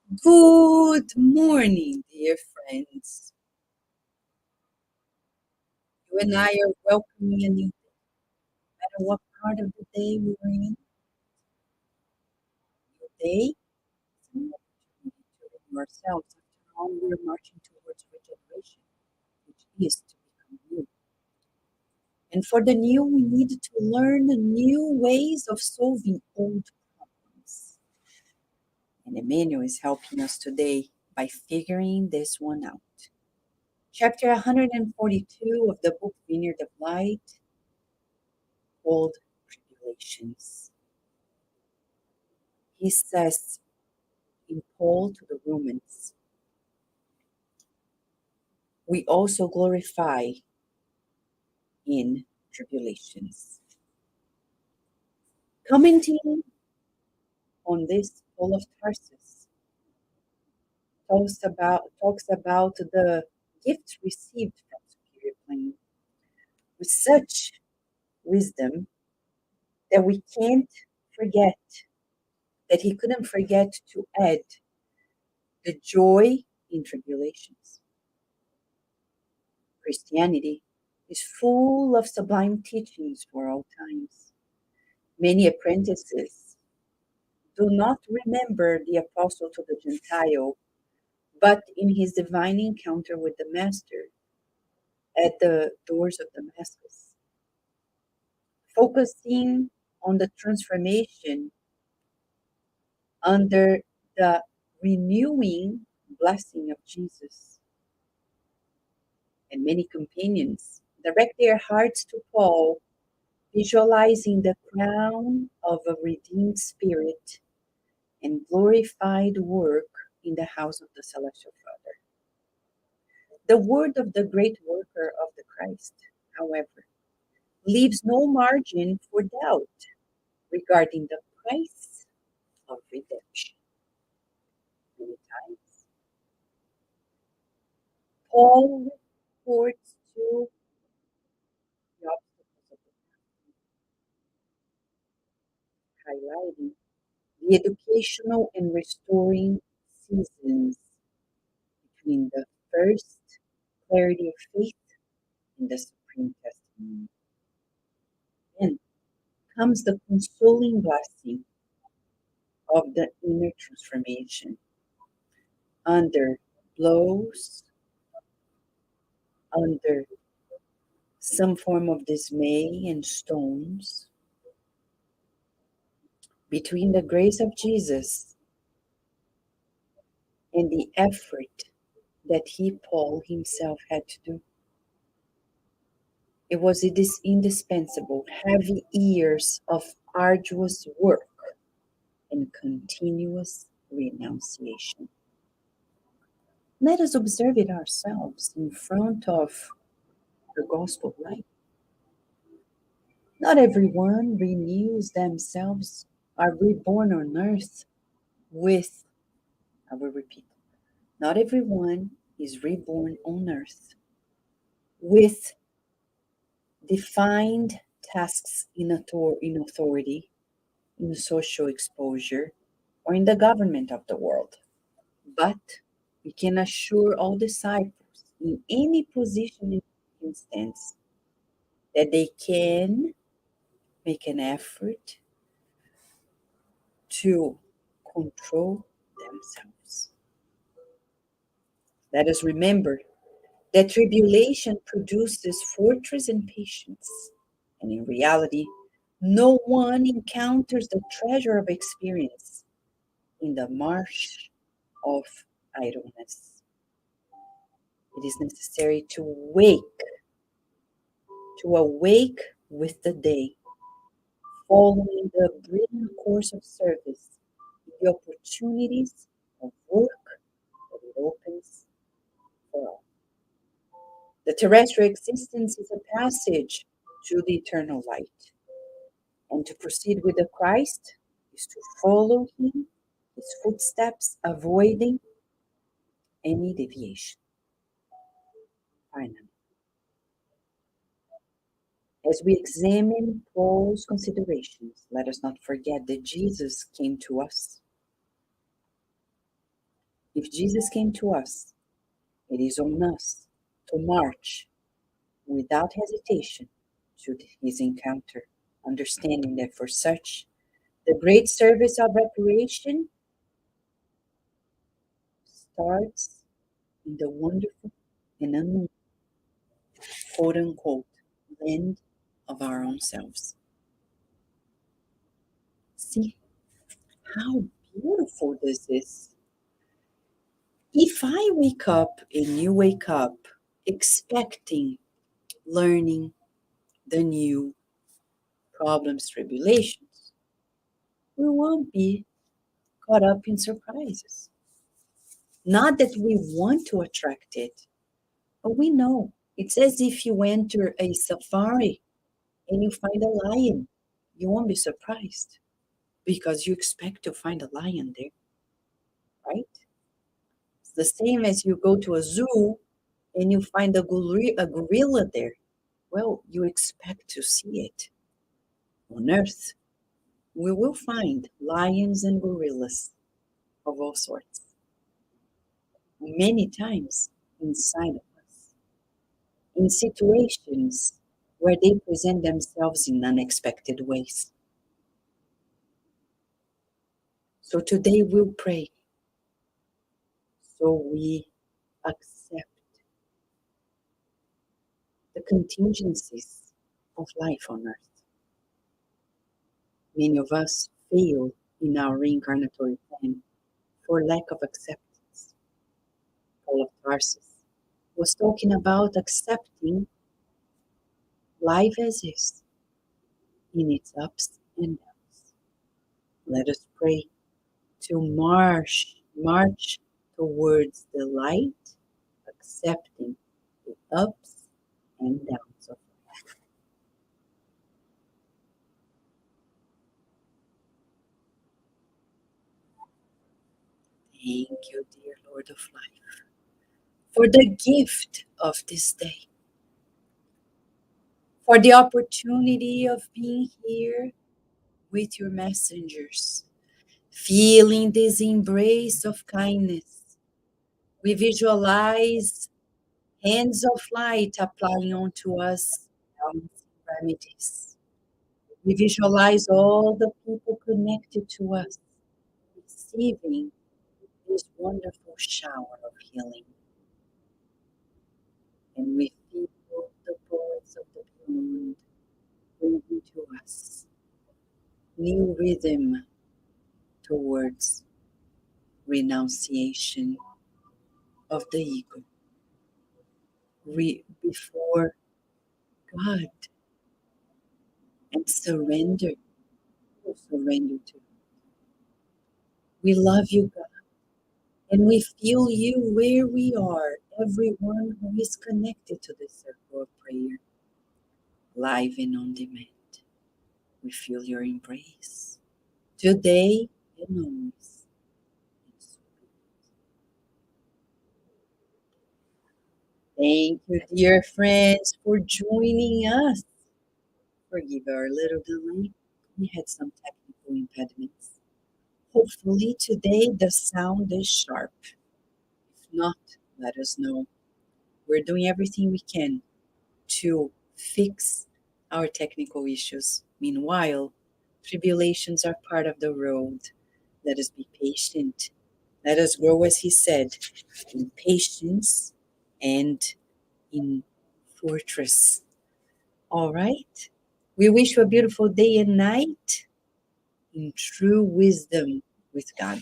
Good morning, dear friends. You and I are welcoming a new day. No matter what part of the day we are in, today is an opportunity to renew ourselves. After all, we're marching towards regeneration, which is to become new. And for the new, we need to learn new ways of solving old problems. And Emmanuel is helping us today by figuring this one out. Chapter 142 of the book Vineyard of Light, called Tribulations. He says in Paul to the Romans, we also glorify in tribulations. Commenting on this, Paul of Tarsus talks about the gifts received from superior plane with such wisdom that we can't forget, that he couldn't forget to add the joy in tribulations. Christianity is full of sublime teachings for all times. Many apprentices do not remember the apostle to the Gentile, but in his divine encounter with the Master at the doors of Damascus, focusing on the transformation under the renewing blessing of Jesus. And many companions direct their hearts to Paul, visualizing the crown of a redeemed spirit and glorified work in the house of the Celestial Father. The word of the great worker of the Christ, however, leaves no margin for doubt regarding the price of redemption. Many times, Paul reports to the obstacles of the highlighting the educational and restoring seasons between the first clarity of faith and the supreme testimony. Then comes the consoling blessing of the inner transformation under blows, under some form of dismay and storms, between the grace of Jesus and the effort that Paul himself had to do. It was indispensable, heavy years of arduous work and continuous renunciation. Let us observe it ourselves in front of the gospel light. Not everyone renews themselves, are reborn on earth with, I will repeat, not everyone is reborn on earth with defined tasks in authority, in social exposure, or in the government of the world. But we can assure all disciples in any position and instance that they can make an effort to control themselves. Let us remember that tribulation produces fortress and patience. And in reality, no one encounters the treasure of experience in the marsh of idleness. It is necessary to awake with the day, following the brilliant course of service, the opportunities of work that it opens for all. The terrestrial existence is a passage to the eternal light. And to proceed with the Christ is to follow him, his footsteps, avoiding any deviation. Finally, as we examine Paul's considerations, let us not forget that Jesus came to us If Jesus came to us, it is on us to march without hesitation to his encounter, understanding that for such, the great service of reparation starts in the wonderful and unknown, quote unquote, land of our own selves. See how beautiful this is. If I wake up and you wake up expecting learning the new problems, tribulations, we won't be caught up in surprises. Not that we want to attract it, but we know. It's as if you enter a safari and you find a lion. You won't be surprised because you expect to find a lion there, right? It's the same as you go to a zoo and you find a gorilla there. Well, you expect to see it. On Earth, we will find lions and gorillas of all sorts, many times inside of us, in situations where they present themselves in unexpected ways. So today we'll pray so we accept the contingencies of life on earth. Many of us fail in our reincarnatory plan for lack of acceptance. Paul of Tarsus was talking about accepting life as is in its ups and downs. Let us pray to march towards the light, accepting the ups and downs of life. Thank you, dear Lord of life, for the gift of this day, for the opportunity of being here with your messengers, feeling this embrace of kindness. We visualize hands of light applying onto us balancing remedies. We visualize all the people connected to us receiving this wonderful shower of healing. And we feel the poets of the beyond bringing to us new rhythm towards renunciation of the ego. Before God and surrender. Surrender to. We love you, God, and we feel you where we are, everyone who is connected to the circle of prayer, live and on demand. We feel your embrace today and always. Thank you, dear friends, for joining us. Forgive our little delay. We had some technical impediments. Hopefully today the sound is sharp. If not, let us know. We're doing everything we can to fix our technical issues. Meanwhile, tribulations are part of the road. Let us be patient. Let us grow, as he said, in patience and in fortress. All right? We wish you a beautiful day and night in true wisdom with God.